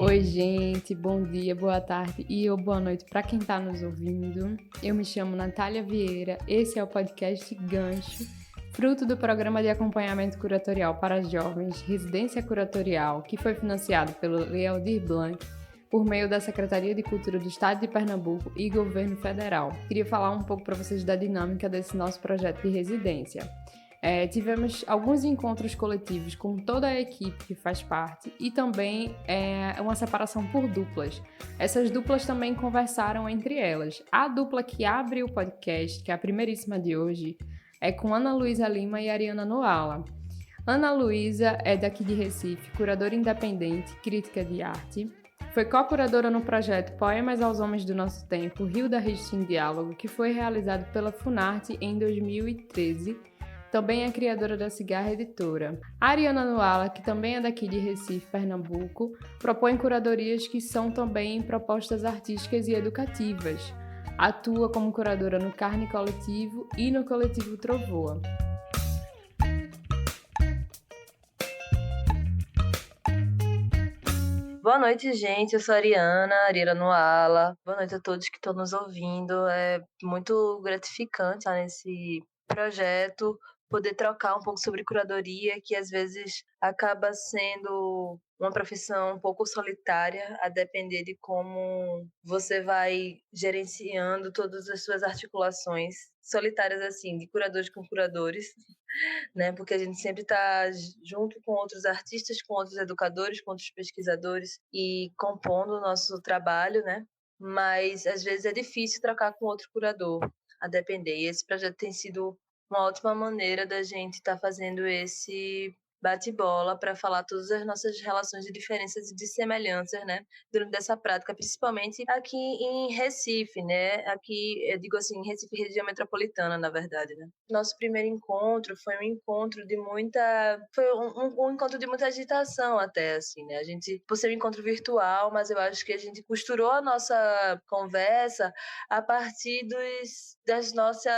Oi, gente, bom dia, boa tarde ou boa noite para quem está nos ouvindo. Eu me chamo Natália Vieira, esse é o podcast Gancho, fruto do programa de acompanhamento curatorial para jovens Residência Curatorial, que foi financiado pelo Lei Aldir Blanc por meio da Secretaria de Cultura do Estado de Pernambuco e Governo Federal. Queria falar um pouco para vocês da dinâmica desse nosso projeto de residência. Tivemos alguns encontros coletivos com toda a equipe que faz parte e também uma separação por duplas. Essas duplas também conversaram entre elas. A dupla que abre o podcast, que é a primeiríssima de hoje, é com Ana Luísa Lima e Ariana Noala. Ana Luísa é daqui de Recife, curadora independente, crítica de arte. Foi co-curadora no projeto Poemas aos Homens do Nosso Tempo, Rio da Riste em Diálogo, que foi realizado pela Funarte em 2013. Também é criadora da Cigarra Editora. A Ariana Noala, que também é daqui de Recife, Pernambuco, propõe curadorias que são também propostas artísticas e educativas. Atua como curadora no Carne Coletivo e no Coletivo Trovoa. Boa noite, gente. Eu sou a Ariana Noala. Boa noite a todos que estão nos ouvindo. É muito gratificante estar nesse projeto, poder trocar um pouco sobre curadoria, que às vezes acaba sendo uma profissão um pouco solitária, a depender de como você vai gerenciando todas as suas articulações solitárias, assim, de curadores com curadores, né? Porque a gente sempre está junto com outros artistas, com outros educadores, com outros pesquisadores e compondo o nosso trabalho, né? Mas às vezes é difícil trocar com outro curador, a depender. E esse projeto tem sido uma ótima maneira da gente estar fazendo esse bate-bola para falar todas as nossas relações de diferenças e de semelhanças, né, durante essa prática, principalmente aqui em Recife, né, aqui, eu digo assim, Recife, região metropolitana, na verdade, né. Nosso primeiro encontro foi um encontro de muita, foi um encontro de muita agitação até, assim, né, a gente, por ser um encontro virtual, mas eu acho que a gente costurou a nossa conversa a partir das nossas,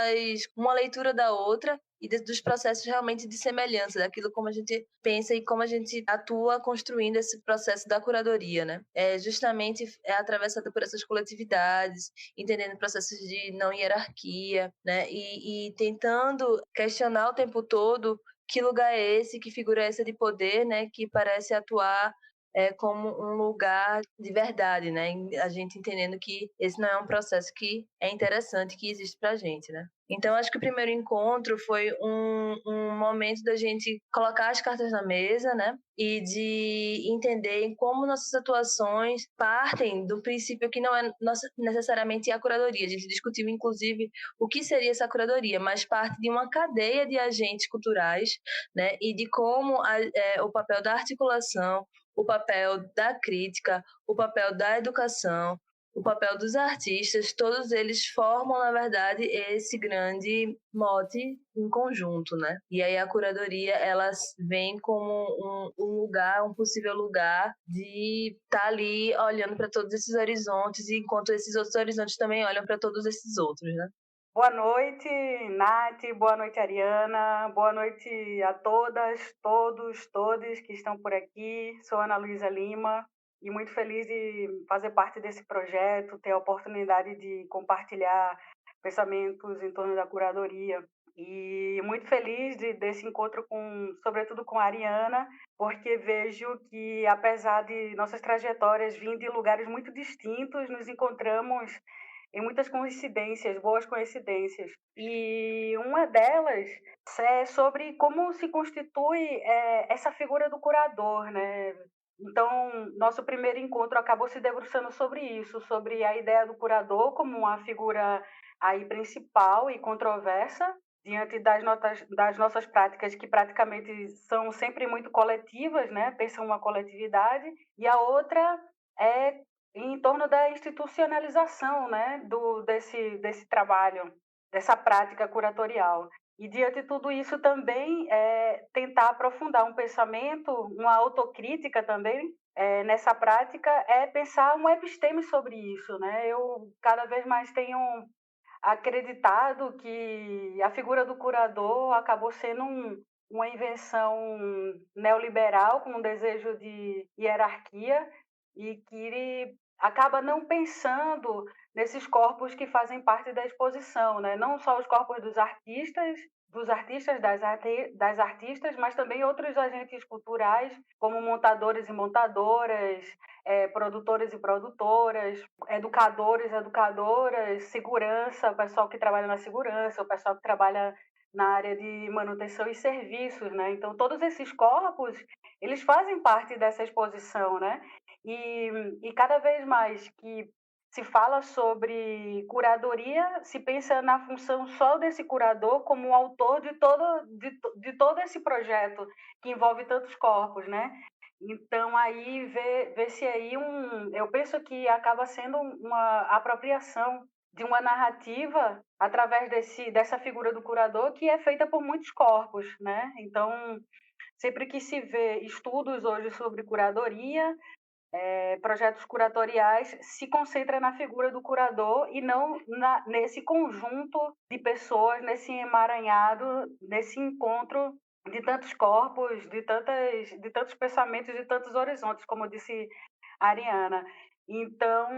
uma leitura da outra, e dos processos realmente de semelhança, daquilo como a gente pensa e como a gente atua construindo esse processo da curadoria, né? Justamente é atravessado por essas coletividades, entendendo processos de não hierarquia, né? E tentando questionar o tempo todo que lugar é esse, que figura é essa de poder, né? Que parece atuar como um lugar de verdade, né? A gente entendendo que esse não é um processo que é interessante, que existe pra gente, né? Então, acho que o primeiro encontro foi um momento da gente colocar as cartas na mesa, né? E de entender como nossas atuações partem do princípio que não é necessariamente a curadoria. A gente discutiu, inclusive, o que seria essa curadoria, mas parte de uma cadeia de agentes culturais, né? E de como o papel da articulação, o papel da crítica, o papel da educação, o papel dos artistas, todos eles formam, na verdade, esse grande mote em conjunto, né? E aí a curadoria, ela vem como um lugar, um possível lugar de estar ali olhando para todos esses horizontes, enquanto esses outros horizontes também olham para todos esses outros, né? Boa noite, Nath, boa noite, Ariana, boa noite a todas, todos, todes que estão por aqui. Sou Ana Luísa Lima e muito feliz de fazer parte desse projeto, ter a oportunidade de compartilhar pensamentos em torno da curadoria. E muito feliz desse encontro, sobretudo com a Ariana, porque vejo que, apesar de nossas trajetórias virem de lugares muito distintos, nos encontramos em muitas coincidências, boas coincidências. E uma delas é sobre como se constitui essa figura do curador, né? Então, nosso primeiro encontro acabou se debruçando sobre isso, sobre a ideia do curador como uma figura aí principal e controversa diante das nossas práticas, que praticamente são sempre muito coletivas, né? Pensam uma coletividade, e a outra é em torno da institucionalização, né, desse trabalho, dessa prática curatorial. E, diante de tudo isso, também tentar aprofundar um pensamento, uma autocrítica também, nessa prática, é pensar um episteme sobre isso, né? Eu cada vez mais tenho acreditado que a figura do curador acabou sendo uma invenção neoliberal com um desejo de hierarquia, e que acaba não pensando nesses corpos que fazem parte da exposição, né? Não só os corpos dos artistas, das artistas, mas também outros agentes culturais, como montadores e montadoras, produtores e produtoras, educadores, educadoras, segurança, o pessoal que trabalha na segurança, o pessoal que trabalha na área de manutenção e serviços, né? Então, todos esses corpos, eles fazem parte dessa exposição, né? E cada vez mais que se fala sobre curadoria, se pensa na função só desse curador como o autor de todo esse projeto que envolve tantos corpos, né? Então, aí vê-se aí eu penso que acaba sendo uma apropriação de uma narrativa através dessa figura do curador que é feita por muitos corpos, né? Então, sempre que se vê estudos hoje sobre curadoria, projetos curatoriais, se concentra na figura do curador e não nesse conjunto de pessoas, nesse emaranhado, nesse encontro de tantos corpos, de tantos pensamentos, de tantos horizontes, como disse a Ariana. Então,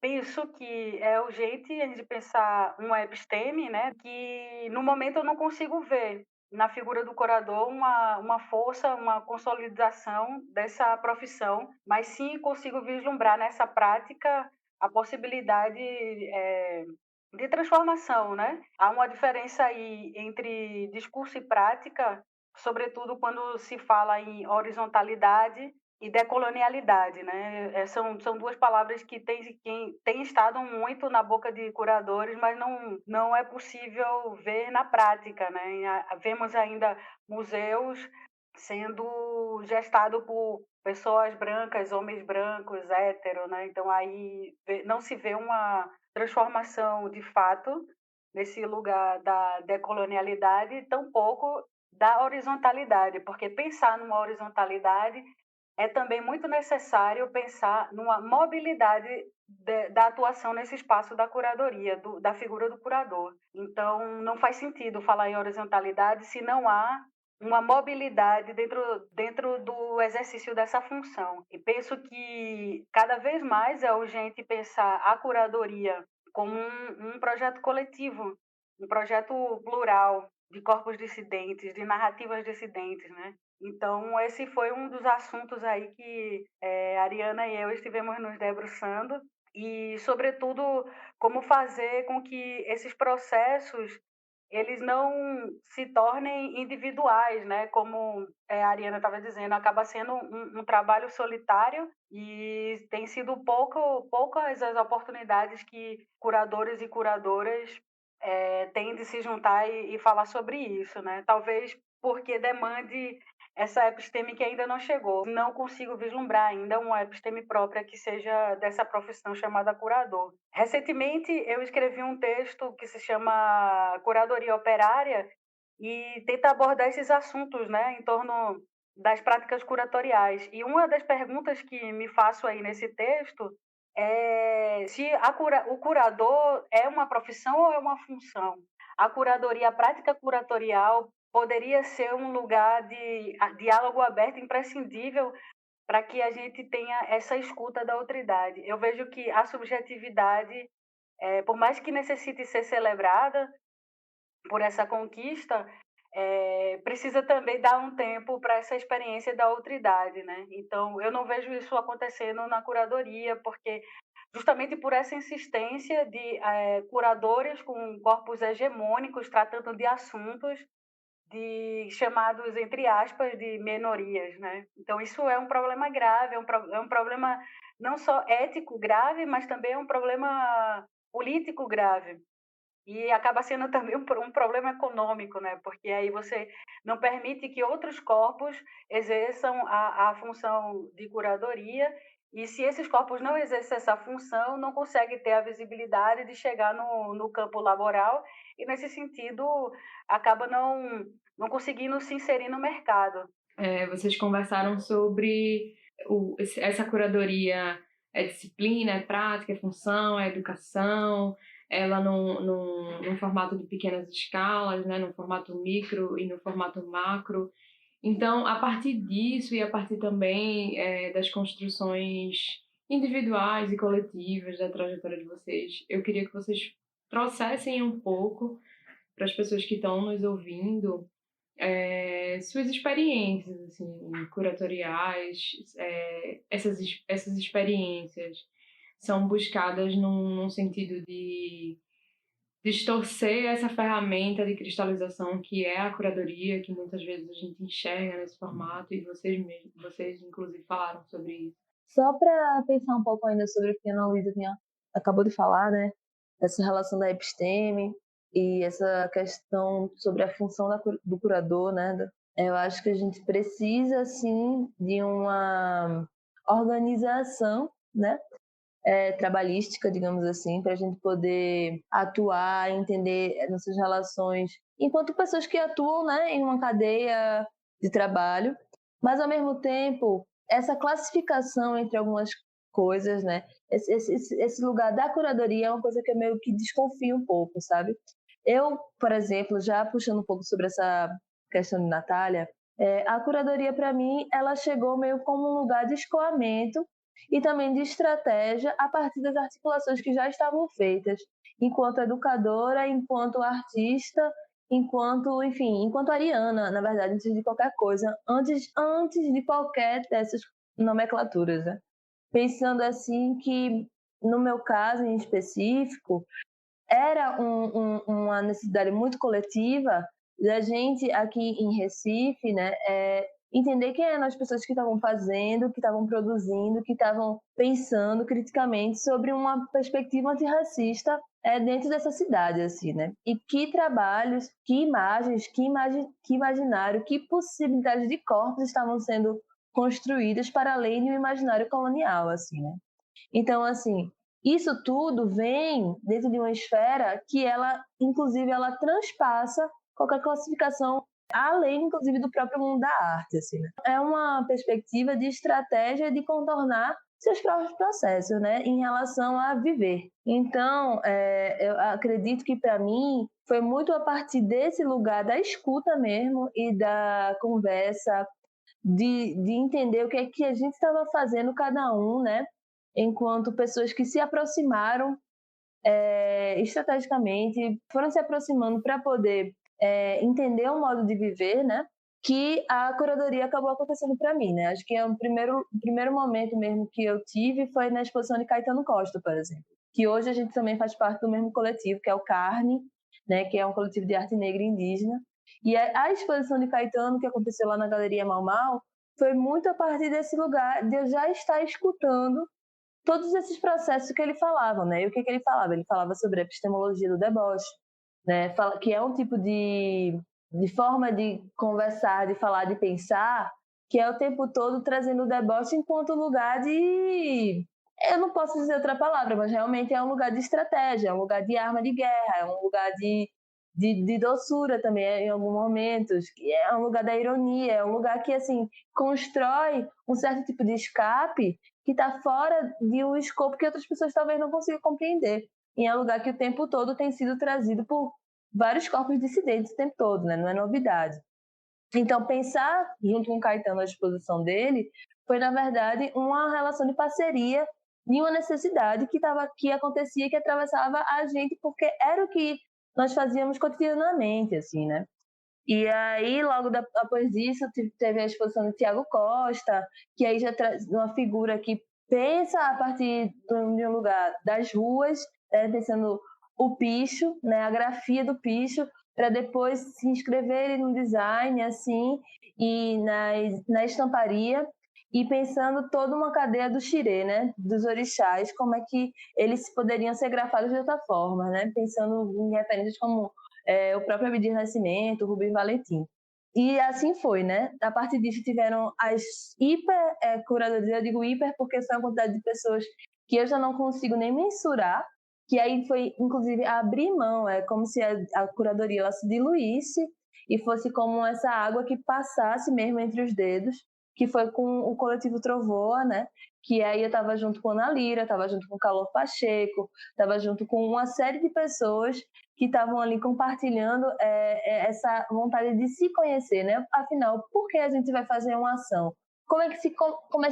penso que é urgente a gente pensar uma episteme, né, que no momento eu não consigo ver na figura do curador uma força, uma consolidação dessa profissão, mas sim consigo vislumbrar nessa prática a possibilidade de transformação, né? Há uma diferença aí entre discurso e prática, sobretudo quando se fala em horizontalidade e decolonialidade, né? São duas palavras que têm estado muito na boca de curadores, mas não é possível ver na prática, né? Vemos ainda museus sendo gestados por pessoas brancas, homens brancos, héteros, né? Então aí não se vê uma transformação de fato nesse lugar da decolonialidade, tampouco da horizontalidade, porque pensar numa horizontalidade é também muito necessário pensar numa mobilidade da atuação nesse espaço da curadoria, da figura do curador. Então, não faz sentido falar em horizontalidade se não há uma mobilidade dentro do exercício dessa função. E penso que cada vez mais é urgente pensar a curadoria como um projeto coletivo, um projeto plural de corpos dissidentes, de narrativas dissidentes, né? Então, esse foi um dos assuntos aí que a Ariana e eu estivemos nos debruçando e, sobretudo, como fazer com que esses processos eles não se tornem individuais, né? Como a Ariana estava dizendo, acaba sendo um trabalho solitário e tem sido poucas as oportunidades que curadores e curadoras têm de se juntar e falar sobre isso, né? Talvez porque demande essa episteme que ainda não chegou. Não consigo vislumbrar ainda uma episteme própria que seja dessa profissão chamada curador. Recentemente, eu escrevi um texto que se chama Curadoria Operária e tenta abordar esses assuntos, né, em torno das práticas curatoriais. E uma das perguntas que me faço aí nesse texto é se o curador é uma profissão ou é uma função. A curadoria, a prática curatorial poderia ser um lugar de diálogo aberto imprescindível para que a gente tenha essa escuta da outridade. Eu vejo que a subjetividade, por mais que necessite ser celebrada por essa conquista, precisa também dar um tempo para essa experiência da outridade, né? Então, eu não vejo isso acontecendo na curadoria, porque justamente por essa insistência de curadores com corpos hegemônicos tratando de assuntos chamados, entre aspas, de minorias, né? Então, isso é um problema grave, é um problema não só ético grave, mas também é um problema político grave. E acaba sendo também um problema econômico, né? Porque aí você não permite que outros corpos exerçam a função de curadoria, e se esses corpos não exercem essa função, não consegue ter a visibilidade de chegar no campo laboral, e nesse sentido acaba não conseguindo se inserir no mercado. Vocês conversaram sobre essa curadoria, disciplina, prática, função, educação, ela num formato de pequenas escalas, né, no formato micro e no formato macro. Então, a partir disso e a partir também das construções individuais e coletivas da trajetória de vocês, eu queria que vocês trouxessem um pouco para as pessoas que estão nos ouvindo suas experiências assim, curatoriais. Essas experiências são buscadas num sentido de distorcer essa ferramenta de cristalização que é a curadoria, que muitas vezes a gente enxerga nesse formato, e vocês inclusive falaram sobre isso. Só para pensar um pouco ainda sobre o que a Ana Luísa acabou de falar, né? Essa relação da episteme e essa questão sobre a função do curador, né? Eu acho que a gente precisa, sim, de uma organização, né? Trabalhística, digamos assim, para a gente poder atuar, entender nossas relações enquanto pessoas que atuam, né, em uma cadeia de trabalho, mas ao mesmo tempo essa classificação entre algumas coisas, né, esse lugar da curadoria é uma coisa que eu meio que desconfio um pouco, sabe? Eu, por exemplo, já puxando um pouco sobre essa questão de Natália, a curadoria para mim ela chegou meio como um lugar de escoamento e também de estratégia a partir das articulações que já estavam feitas, enquanto educadora, enquanto artista, enquanto ariana, na verdade, antes de qualquer coisa, antes de qualquer dessas nomenclaturas, né? Pensando assim que, no meu caso em específico, era uma necessidade muito coletiva da gente aqui em Recife, né, entender quem eram as pessoas que estavam fazendo, que estavam produzindo, que estavam pensando criticamente sobre uma perspectiva antirracista dentro dessa cidade, assim, né? E que trabalhos, que imagens, que imaginário, que possibilidades de corpos estavam sendo construídas para além do imaginário colonial, assim, né? Então, assim, isso tudo vem dentro de uma esfera que ela, inclusive, ela transpassa qualquer classificação além, inclusive, do próprio mundo da arte, assim, né? É uma perspectiva de estratégia de contornar seus próprios processos, né, em relação a viver. Então, eu acredito que, para mim, foi muito a partir desse lugar da escuta mesmo e da conversa, de entender o que é que a gente estava fazendo cada um, né, enquanto pessoas que se aproximaram estrategicamente, foram se aproximando para poder entender o modo de viver, né? Que a curadoria acabou acontecendo para mim, né? Acho que o primeiro momento mesmo que eu tive foi na exposição de Caetano Costa, por exemplo, que hoje a gente também faz parte do mesmo coletivo, que é o Carne, né? Que é um coletivo de arte negra e indígena. E a exposição de Caetano, que aconteceu lá na Galeria Mau Mau, foi muito a partir desse lugar de eu já estar escutando todos esses processos que ele falava, né? E o que ele falava? Ele falava sobre a epistemologia do deboche, né? Que é um tipo de forma de conversar, de falar, de pensar, que é o tempo todo trazendo o deboche enquanto lugar de... Eu não posso dizer outra palavra, mas realmente é um lugar de estratégia, é um lugar de arma de guerra, é um lugar de doçura também, em alguns momentos, é um lugar da ironia, é um lugar que, assim, constrói um certo tipo de escape que está fora de um escopo que outras pessoas talvez não consigam compreender. E é um lugar que o tempo todo tem sido trazido por vários corpos dissidentes o tempo todo, né? Não é novidade. Então, pensar junto com o Caetano a disposição dele foi, na verdade, uma relação de parceria de uma necessidade que acontecia, que atravessava a gente, porque era o que nós fazíamos cotidianamente, assim, né? E aí, logo depois disso, teve a exposição do Tiago Costa, que aí já traz uma figura que pensa a partir de um lugar das ruas, pensando o picho, né, a grafia do picho, para depois se inscrever no design, assim, e na estamparia, e pensando toda uma cadeia do xirê, né, dos orixás, como é que eles poderiam ser grafados de outra forma, né, pensando em referências como o próprio Abdias Nascimento, o Rubens Valentim. E assim foi, né? A partir disso tiveram as curadorias, eu digo hiper porque são a quantidade de pessoas que eu já não consigo nem mensurar, que aí foi, inclusive, abrir mão, é como se a curadoria ela se diluísse e fosse como essa água que passasse mesmo entre os dedos, que foi com o coletivo Trovoa, né? Que aí eu estava junto com a Ana Lira, estava junto com o Calor Pacheco, estava junto com uma série de pessoas que estavam ali compartilhando essa vontade de se conhecer, né? Afinal, por que a gente vai fazer uma ação? Como é que se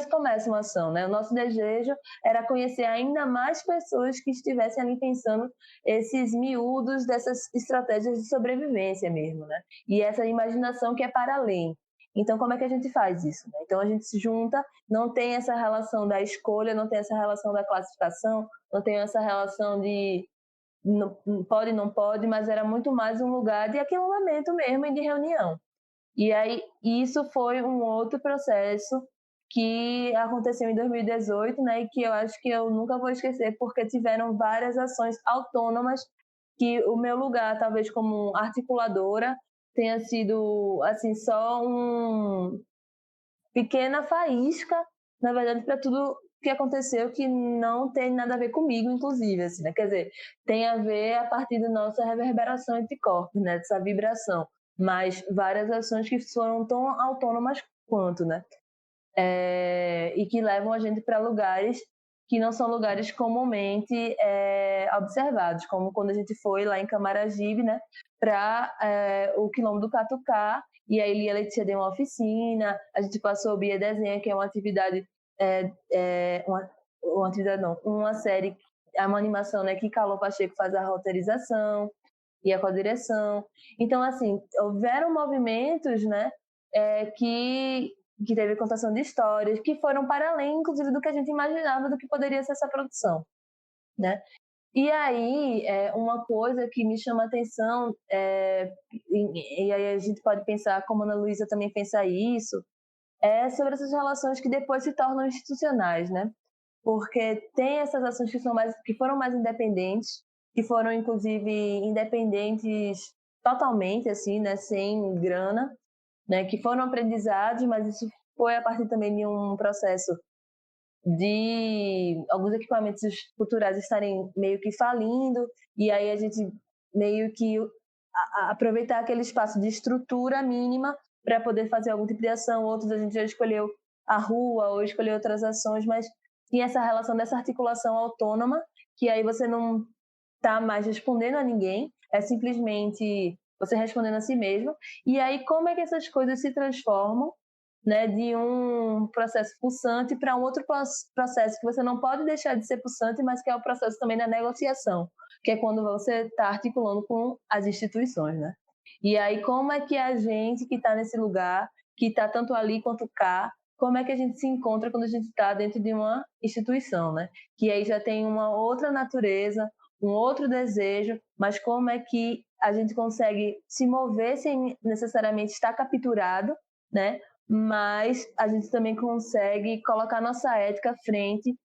começa uma ação, né? O nosso desejo era conhecer ainda mais pessoas que estivessem ali pensando esses miúdos dessas estratégias de sobrevivência mesmo, né? E essa imaginação que é para além. Então, como é que a gente faz isso, né? Então, a gente se junta, não tem essa relação da escolha, não tem essa relação da classificação, não tem essa relação de não pode, não pode, mas era muito mais um lugar de aquilombamento mesmo e de reunião. E aí, isso foi um outro processo que aconteceu em 2018, né, e que eu acho que eu nunca vou esquecer, porque tiveram várias ações autônomas que o meu lugar, talvez como articuladora, tenha sido, assim, só uma pequena faísca, na verdade, para tudo que aconteceu que não tem nada a ver comigo, inclusive, assim, né? Quer dizer, tem a ver a partir da nossa reverberação entre corpos, né? Dessa vibração, mas várias ações que foram tão autônomas quanto, né? E que levam a gente para lugares que não são lugares comumente observados, como quando a gente foi lá em Camaragibe, né, para o Quilombo do Catucá, e aí Lia Letícia deu uma oficina, a gente passou o Bia Desenha, que é uma atividade, uma atividade não, uma série, é uma animação, né, que Calô Pacheco faz a roteirização e a coordenação. Então, assim, houveram movimentos, né, que teve contação de histórias, que foram para além, inclusive, do que a gente imaginava do que poderia ser essa produção, né? E aí, uma coisa que me chama a atenção, e aí a gente pode pensar, como a Ana Luísa também pensa isso, é sobre essas relações que depois se tornam institucionais, né? Porque tem essas ações que foram mais independentes, que foram, inclusive, independentes totalmente, assim, né? Sem grana, né, que foram aprendizados, mas isso foi a partir também de um processo de alguns equipamentos culturais estarem meio que falindo, e aí a gente meio que aproveitar aquele espaço de estrutura mínima para poder fazer algum tipo de ação. Outros a gente já escolheu a rua ou escolheu outras ações, mas tinha essa relação dessa articulação autônoma, que aí você não está mais respondendo a ninguém, é simplesmente você respondendo a si mesmo. E aí, como é que essas coisas se transformam, né, de um processo pulsante para um outro processo que você não pode deixar de ser pulsante, mas que é o processo também da negociação, que é quando você está articulando com as instituições, né? E aí, como é que a gente que está nesse lugar, que está tanto ali quanto cá, como é que a gente se encontra quando a gente está dentro de uma instituição, né? Que aí já tem uma outra natureza, um outro desejo, mas como é que a gente consegue se mover sem necessariamente estar capturado, né? Mas a gente também consegue colocar nossa ética frente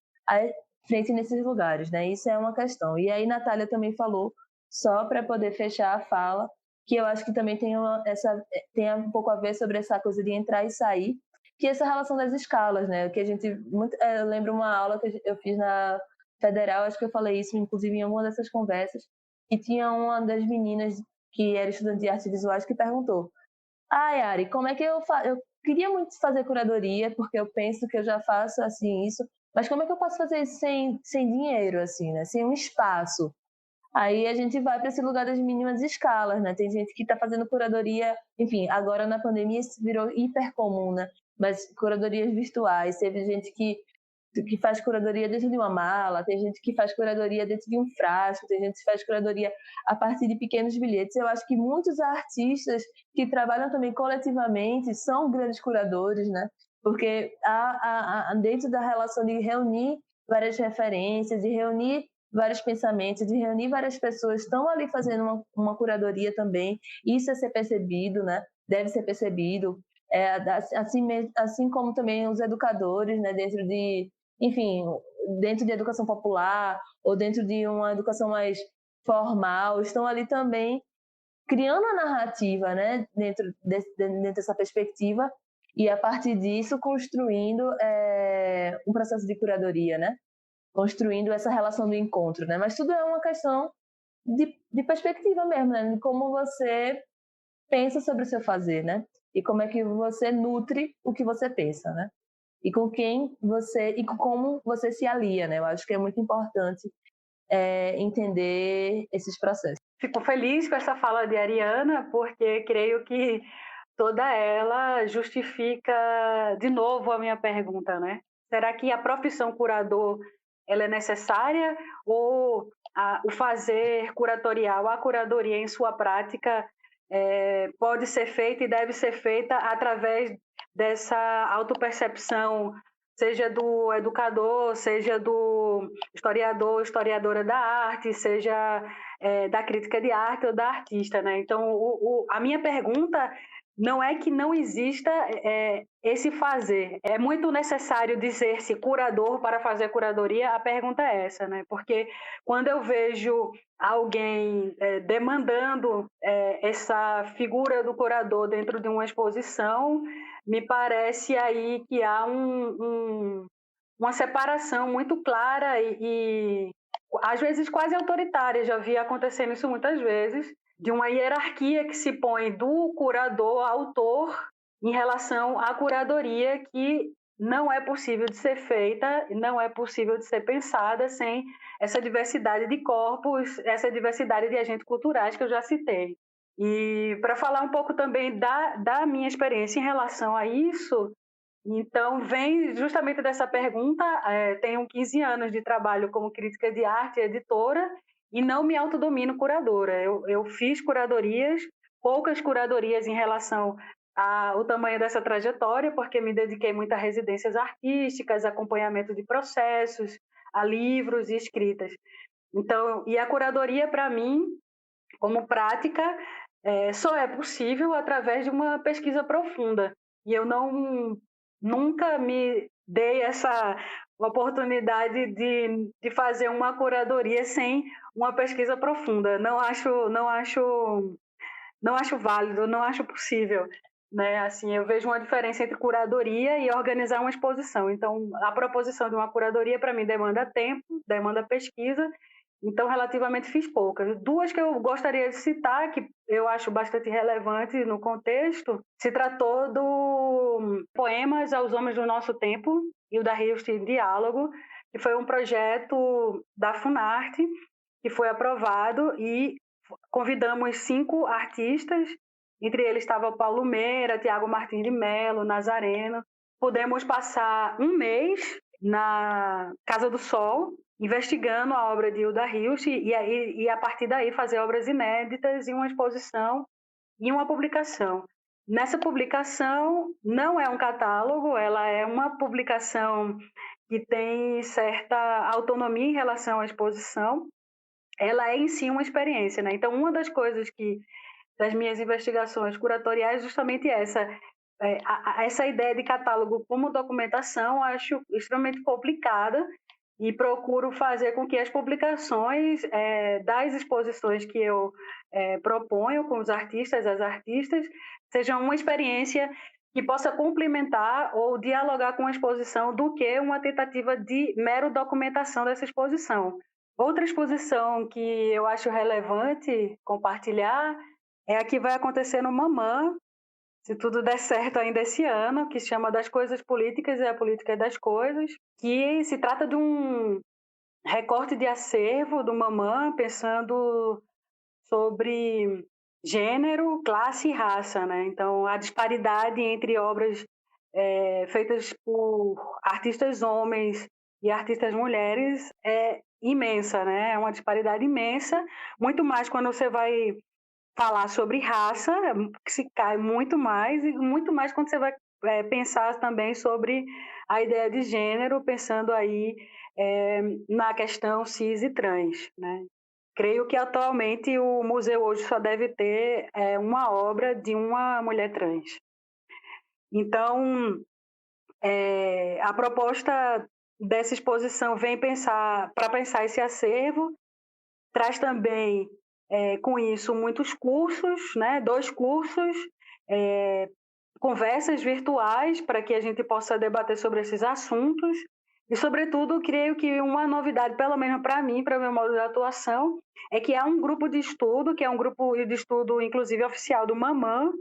nesses lugares, né? Isso é uma questão. E aí Natália também falou, só para poder fechar a fala, que eu acho que também tem um pouco a ver sobre essa coisa de entrar e sair, que é essa relação das escalas, né? Que a gente eu lembro uma aula que eu fiz na Federal, acho que eu falei isso, inclusive, em alguma dessas conversas, e tinha uma das meninas que era estudante de artes visuais que perguntou: Yari, como é que eu faço? Eu queria muito fazer curadoria, porque eu penso que eu já faço assim isso, mas como é que eu posso fazer isso sem dinheiro, assim, né? Sem um espaço? Aí a gente vai para esse lugar das mínimas escalas, né? Tem gente que está fazendo curadoria, enfim, agora na pandemia isso virou hiper comum, né? Mas curadorias virtuais, teve gente que faz curadoria dentro de uma mala, tem gente que faz curadoria dentro de um frasco, tem gente que faz curadoria a partir de pequenos bilhetes. Eu acho que muitos artistas que trabalham também coletivamente são grandes curadores, né? Porque dentro da relação de reunir várias referências, de reunir vários pensamentos, de reunir várias pessoas que estão ali fazendo uma curadoria também, isso é ser percebido, né? Deve ser percebido. Assim como também os educadores, né? Enfim, dentro de educação popular ou dentro de uma educação mais formal, estão ali também criando a narrativa, né, dentro dessa perspectiva, e a partir disso construindo um processo de curadoria, né, construindo essa relação do encontro, né, mas tudo é uma questão de perspectiva mesmo, né, de como você pensa sobre o seu fazer, né, e como é que você nutre o que você pensa, né, e com quem você e como você se alia, né, eu acho que é muito importante entender esses processos. Fico feliz com essa fala de Ariana, porque creio que toda ela justifica de novo a minha pergunta, né? Será que a profissão curador ela é necessária ou o fazer curatorial, a curadoria em sua prática pode ser feita e deve ser feita através dessa autopercepção, seja do educador, seja do historiador, historiadora da arte, seja da crítica de arte ou da artista, né? Então, a minha pergunta não é que não exista esse fazer. É muito necessário dizer-se curador para fazer curadoria? A pergunta é essa, né? Porque quando eu vejo alguém demandando essa figura do curador dentro de uma exposição, me parece aí que há uma separação muito clara e às vezes quase autoritária. Já vi acontecendo isso muitas vezes, de uma hierarquia que se põe do curador, autor, em relação à curadoria, que não é possível de ser feita, não é possível de ser pensada sem essa diversidade de corpos, essa diversidade de agentes culturais que eu já citei. E para falar um pouco também da minha experiência em relação a isso, então vem justamente dessa pergunta. Tenho 15 anos de trabalho como crítica de arte e editora e não me autodomino curadora. Eu fiz curadorias, poucas curadorias em relação ao tamanho dessa trajetória, porque me dediquei muito a residências artísticas, acompanhamento de processos, a livros e escritas. Então, e a curadoria, para mim, como prática, só é possível através de uma pesquisa profunda. E eu nunca me dei essa oportunidade de fazer uma curadoria sem uma pesquisa profunda. Não acho válido, não acho possível. Né? Assim, eu vejo uma diferença entre curadoria e organizar uma exposição. Então, a proposição de uma curadoria, para mim, demanda tempo, demanda pesquisa. Então, relativamente fiz poucas. Duas que eu gostaria de citar, que eu acho bastante relevante no contexto, se tratou do Poemas aos Homens do Nosso Tempo e o da Hilst em Diálogo, que foi um projeto da Funarte, que foi aprovado e convidamos 5 artistas, entre eles estava Paulo Meira, Tiago Martins de Mello, Nazareno. Pudemos passar um mês na Casa do Sol, investigando a obra de Hilda Hilst e a partir daí fazer obras inéditas e uma exposição e uma publicação. Nessa publicação não é um catálogo, ela é uma publicação que tem certa autonomia em relação à exposição. Ela é em si uma experiência, né? Então, uma das coisas das minhas investigações curatoriais é justamente essa ideia de catálogo como documentação, acho extremamente complicada e procuro fazer com que as publicações das exposições que eu proponho com os artistas, as artistas, sejam uma experiência que possa complementar ou dialogar com a exposição do que uma tentativa de mero documentação dessa exposição. Outra exposição que eu acho relevante compartilhar é a que vai acontecer no Mamã, se tudo der certo ainda esse ano, que se chama Das Coisas Políticas e a Política das Coisas, que se trata de um recorte de acervo do Mamã, pensando sobre gênero, classe e raça, né? Então, a disparidade entre obras feitas por artistas homens e artistas mulheres é imensa, né? É uma disparidade imensa, muito mais quando você vai falar sobre raça, que se cai muito mais, e muito mais quando você vai pensar também sobre a ideia de gênero, pensando aí na questão cis e trans, né? Creio que atualmente o museu hoje só deve ter uma obra de uma mulher trans. Então, a proposta dessa exposição vem para pensar esse acervo, traz também com isso muitos cursos, né? 2 cursos, conversas virtuais para que a gente possa debater sobre esses assuntos e, sobretudo, creio que uma novidade, pelo menos para mim, para o meu modo de atuação, é que há um grupo de estudo, que é um grupo de estudo, inclusive, oficial do Mamã,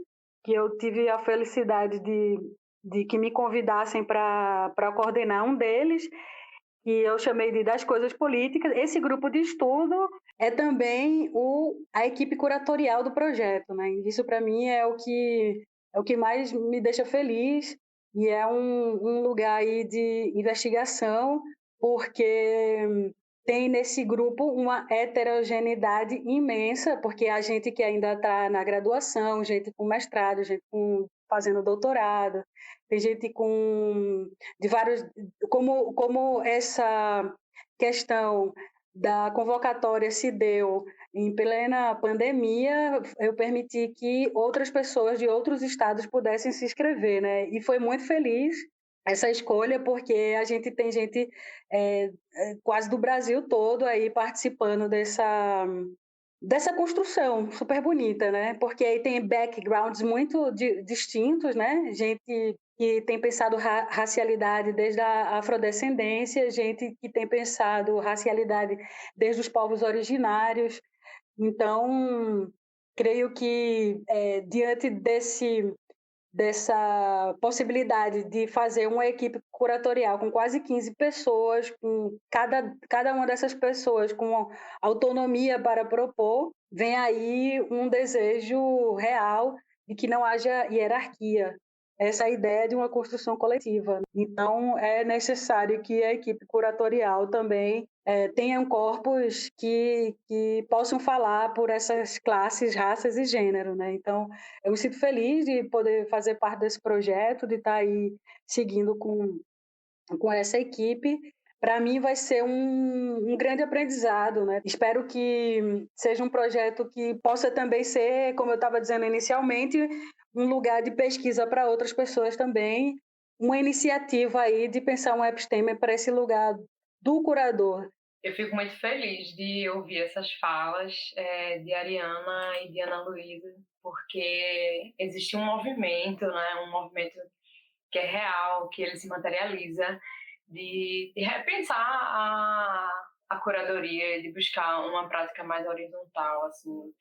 que eu tive a felicidade de que me convidassem para coordenar um deles, que eu chamei de das coisas políticas. Esse grupo de estudo é também a equipe curatorial do projeto, né? Isso para mim é o que mais me deixa feliz e é um lugar aí de investigação, porque tem nesse grupo uma heterogeneidade imensa, porque a gente que ainda está na graduação, gente com mestrado, gente fazendo doutorado, tem gente de vários, como essa questão da convocatória se deu em plena pandemia, eu permiti que outras pessoas de outros estados pudessem se inscrever, né? E foi muito feliz essa escolha, porque a gente tem gente quase do Brasil todo aí participando dessa construção super bonita, né? Porque aí tem backgrounds muito distintos, né? Gente que tem pensado racialidade desde a afrodescendência, gente que tem pensado racialidade desde os povos originários. Então, creio que diante dessa possibilidade de fazer uma equipe curatorial com quase 15 pessoas, com cada uma dessas pessoas com autonomia para propor, vem aí um desejo real de que não haja hierarquia, essa ideia de uma construção coletiva. Então, é necessário que a equipe curatorial também tenham corpos que possam falar por essas classes, raças e gênero, né? Então, eu me sinto feliz de poder fazer parte desse projeto, de estar aí seguindo com essa equipe. Para mim vai ser um grande aprendizado, né? Espero que seja um projeto que possa também ser, como eu estava dizendo inicialmente, um lugar de pesquisa para outras pessoas também, uma iniciativa aí de pensar um episteme para esse lugar do curador. Eu fico muito feliz de ouvir essas falas de Ariana e de Ana Luísa, porque existe um movimento, né? Um movimento que é real, que ele se materializa, de repensar a curadoria, de buscar uma prática mais horizontal, assim.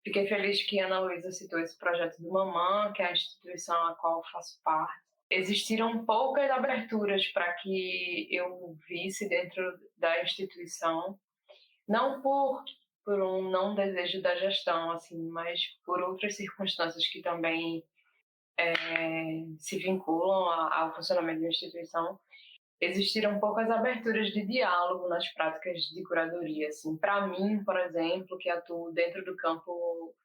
Fiquei feliz que a Ana Luísa citou esse projeto do Mamã, que é a instituição a qual faço parte. Existiram poucas aberturas para que eu visse dentro da instituição, não por um não desejo da gestão, assim, mas por outras circunstâncias que também se vinculam ao funcionamento da instituição. Existiram poucas aberturas de diálogo nas práticas de curadoria. Assim. Para mim, por exemplo, que atuo dentro do campo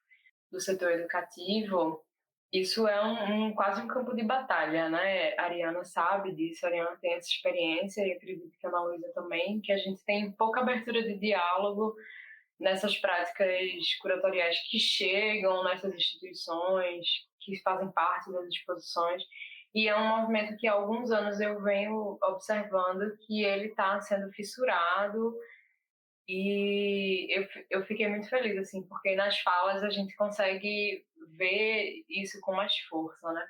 do setor educativo, isso é quase um campo de batalha, né? A Ariana sabe disso, a Ariana tem essa experiência e acredito que a Ana Luísa também, que a gente tem pouca abertura de diálogo nessas práticas curatoriais que chegam nessas instituições, que fazem parte das exposições. E é um movimento que há alguns anos eu venho observando que ele está sendo fissurado e eu fiquei muito feliz, assim, porque nas falas a gente consegue ver isso com mais força, né?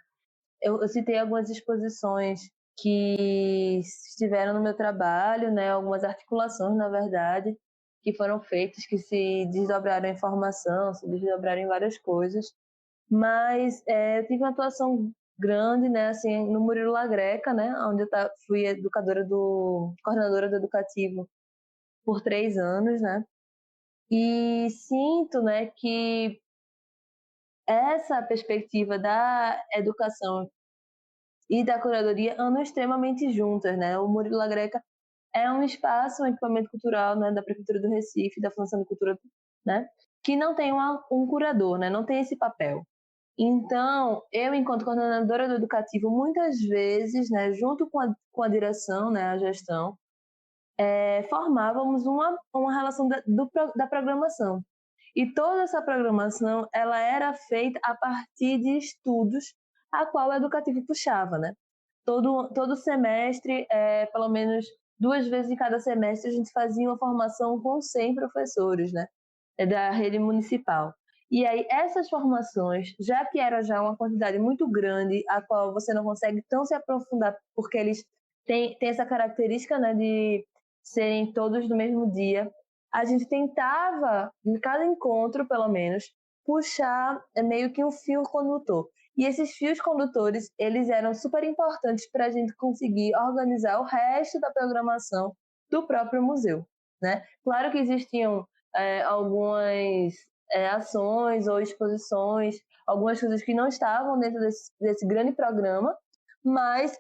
Eu citei algumas exposições que estiveram no meu trabalho, né, algumas articulações, na verdade, que foram feitas, que se desdobraram em formação, se desdobraram em várias coisas. Mas eu tive uma atuação grande, né, assim, no Murilo La Greca, né, onde eu fui coordenadora do educativo por 3 anos, né, e sinto, né, que essa perspectiva da educação e da curadoria andam extremamente juntas, né? O Murilo La Greca é um espaço, um equipamento cultural, né, da Prefeitura do Recife, da Fundação de Cultura, né, que não tem um curador, né, não tem esse papel. Então, eu, enquanto coordenadora do educativo, muitas vezes, né, junto com a direção, né, a gestão, formávamos uma relação da programação. E toda essa programação ela era feita a partir de estudos a qual o educativo puxava, né? Todo semestre, pelo menos 2 vezes em cada semestre, a gente fazia uma formação com 100 professores, né? Da rede municipal. E aí, essas formações, já que era já uma quantidade muito grande, a qual você não consegue tão se aprofundar, porque eles têm essa característica, né, de serem todos no mesmo dia, a gente tentava, em cada encontro, pelo menos, puxar meio que um fio condutor. E esses fios condutores, eles eram super importantes para a gente conseguir organizar o resto da programação do próprio museu, né? Claro que existiam algumas ações ou exposições, algumas coisas que não estavam dentro desse grande programa, mas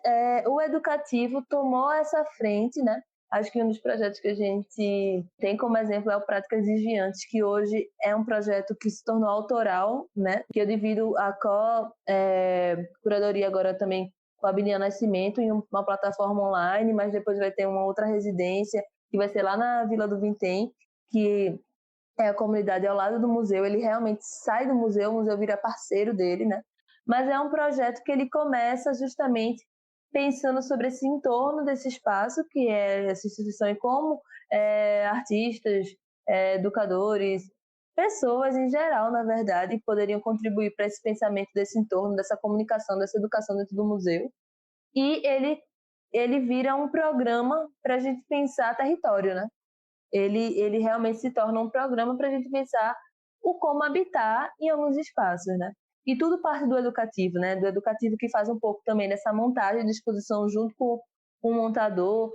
o educativo tomou essa frente, né? Acho que um dos projetos que a gente tem como exemplo é o Práticas Desviantes, que hoje é um projeto que se tornou autoral, né? Que eu divido a curadoria agora também com a Bilia Nascimento em uma plataforma online, mas depois vai ter uma outra residência que vai ser lá na Vila do Vintém, que é a comunidade ao lado do museu. Ele realmente sai do museu, o museu vira parceiro dele, né? Mas é um projeto que ele começa justamente pensando sobre esse entorno desse espaço, que é essa instituição, e como artistas, educadores, pessoas em geral, na verdade, poderiam contribuir para esse pensamento desse entorno, dessa comunicação, dessa educação dentro do museu. E ele vira um programa para a gente pensar território, né? Ele realmente se torna um programa para a gente pensar o como habitar em alguns espaços, né? E tudo parte do educativo, né? Do educativo que faz um pouco também dessa montagem de exposição junto com o montador,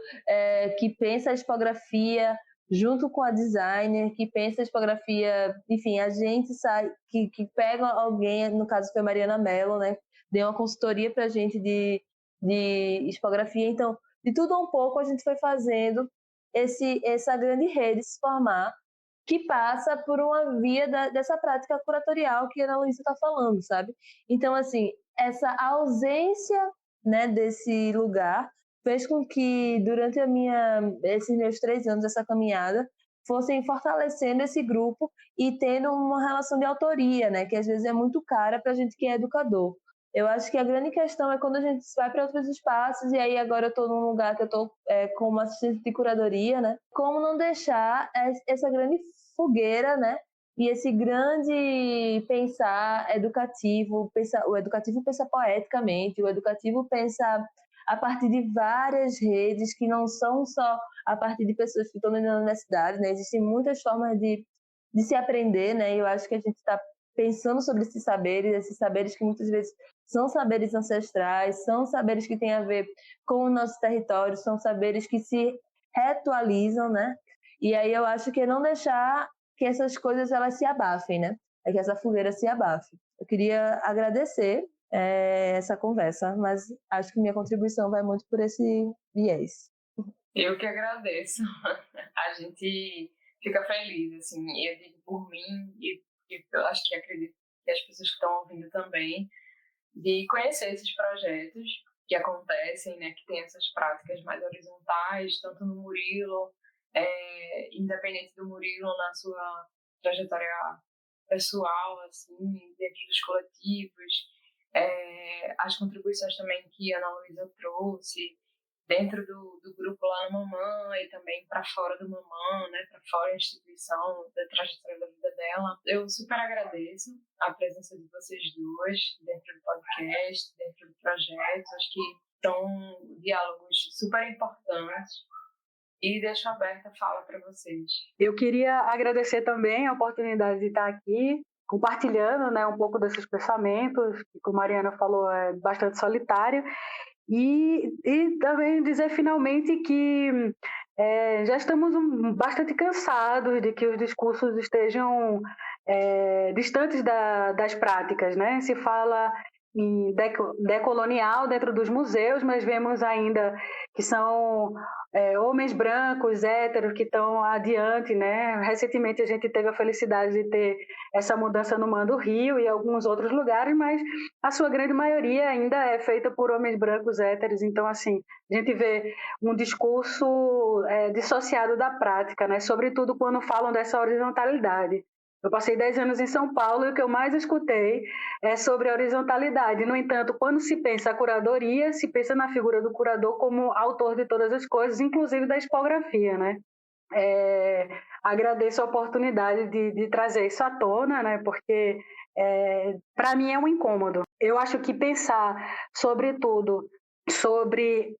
que pensa a tipografia junto com a designer, que pensa a tipografia, enfim, a gente sai, que pega alguém, no caso foi Mariana Mello, né? Deu uma consultoria para a gente de tipografia. Então, de tudo um pouco a gente foi fazendo essa grande rede se formar, que passa por uma via dessa prática curatorial que a Ana Luísa está falando, sabe? Então, assim, essa ausência, né, desse lugar fez com que, durante esses meus 3 anos, essa caminhada, fossem fortalecendo esse grupo e tendo uma relação de autoria, né, que às vezes é muito cara para a gente que é educador. Eu acho que a grande questão é quando a gente vai para outros espaços, e aí agora eu estou num lugar que eu estou como assistente de curadoria, né? Como não deixar essa grande fogueira, né? E esse grande pensar educativo, o educativo pensa poeticamente, o educativo pensa a partir de várias redes que não são só a partir de pessoas que estão na universidade, né? Existem muitas formas de se aprender, né? E eu acho que a gente está pensando sobre esses saberes que muitas vezes são saberes ancestrais, são saberes que têm a ver com o nosso território, são saberes que se reatualizam, né? E aí eu acho que é não deixar que essas coisas elas se abafem, né? É que essa fogueira se abafe. Eu queria agradecer essa conversa, mas acho que minha contribuição vai muito por esse viés. Eu que agradeço. A gente fica feliz, assim, eu digo por mim e eu acho que acredito que as pessoas que estão ouvindo também, de conhecer esses projetos que acontecem, né, que tem essas práticas mais horizontais, tanto no Murilo, independente do Murilo na sua trajetória pessoal, assim, dentro dos coletivos, as contribuições também que a Ana Luísa trouxe, dentro do grupo lá no Mamã e também para fora do Mamã, né, para fora da instituição, da trajetória da vida dela. Eu super agradeço a presença de vocês duas dentro do podcast, dentro do projeto. Acho que são diálogos super importantes e deixo aberta a fala para vocês. Eu queria agradecer também a oportunidade de estar aqui compartilhando, né, um pouco desses pensamentos, que, como a Mariana falou, é bastante solitário. E também dizer finalmente que já estamos bastante cansados de que os discursos estejam distantes das práticas, né? Se fala em decolonial dentro dos museus, mas vemos ainda que são homens brancos, héteros, que estão adiante, né? Recentemente a gente teve a felicidade de ter essa mudança no Mando Rio e alguns outros lugares, mas a sua grande maioria ainda é feita por homens brancos, héteros. Então, assim, a gente vê um discurso dissociado da prática, né? Sobretudo quando falam dessa horizontalidade. Eu passei 10 anos em São Paulo e o que eu mais escutei é sobre a horizontalidade. No entanto, quando se pensa a curadoria, se pensa na figura do curador como autor de todas as coisas, inclusive da tipografia, né? Agradeço a oportunidade de trazer isso à tona, né? Porque para mim é um incômodo. Eu acho que pensar, sobretudo, sobre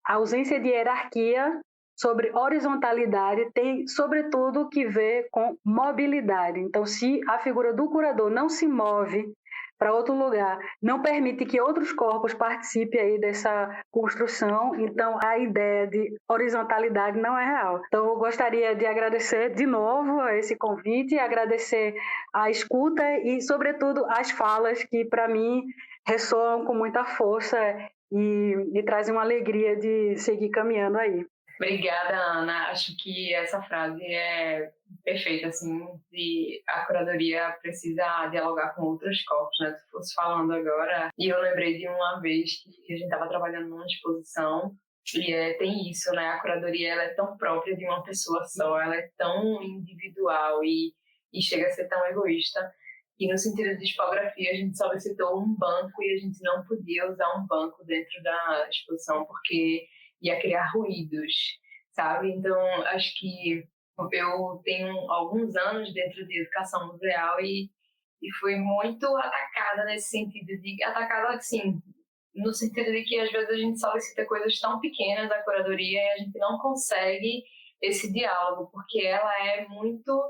a ausência de hierarquia, sobre horizontalidade, tem, sobretudo, que ver com mobilidade. Então, se a figura do curador não se move para outro lugar, não permite que outros corpos participem aí dessa construção, então a ideia de horizontalidade não é real. Então eu gostaria de agradecer de novo a esse convite, agradecer a escuta e, sobretudo, as falas que, para mim, ressoam com muita força e trazem uma alegria de seguir caminhando aí. Obrigada, Ana. Acho que essa frase é perfeita, assim, de a curadoria precisa dialogar com outros corpos, né? Tu fosse falando agora, e eu lembrei de uma vez que a gente estava trabalhando numa exposição, e tem isso, né? A curadoria, ela é tão própria de uma pessoa só, ela é tão individual e chega a ser tão egoísta. E no sentido de tipografia, a gente só citou um banco e a gente não podia usar um banco dentro da exposição porque ia criar ruídos, sabe? Então, acho que eu tenho alguns anos dentro de educação museal e fui muito atacada nesse sentido, atacada assim, no sentido de que às vezes a gente solicita coisas tão pequenas da curadoria e a gente não consegue esse diálogo, porque ela é muito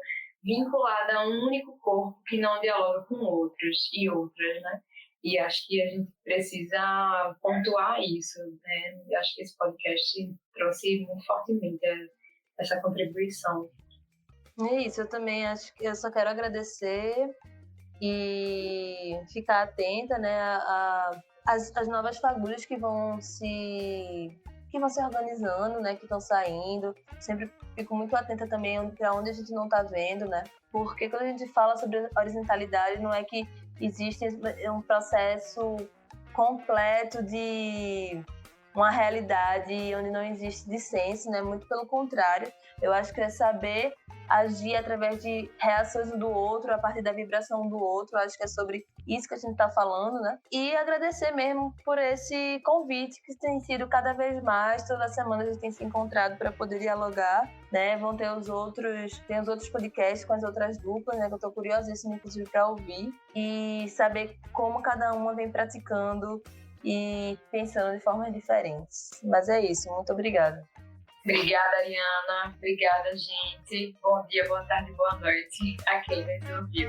vinculada a um único corpo que não dialoga com outros e outras, né? E acho que a gente precisa pontuar isso, né? Eu acho que esse podcast trouxe muito fortemente essa contribuição. É isso, eu também acho que eu só quero agradecer e ficar atenta, né, às novas fagulhas que vão se organizando, né, que estão saindo. Sempre fico muito atenta também para onde a gente não está vendo, né? Porque quando a gente fala sobre horizontalidade, não é que existe um processo completo de uma realidade onde não existe dissenso, né? Muito pelo contrário. Eu acho que é saber agir através de reações do outro, a partir da vibração do outro. Eu acho que é sobre isso que a gente está falando, né? E agradecer mesmo por esse convite que tem sido cada vez mais. Toda semana a gente tem se encontrado para poder dialogar, né? Vão ter os outros podcasts com as outras duplas, né? Que eu estou curiosíssima, inclusive, para ouvir e saber como cada uma vem praticando e pensando de formas diferentes. Mas é isso, muito obrigada. Obrigada, Ariana. Obrigada, gente. Bom dia, boa tarde, boa noite a quem nos ouviu.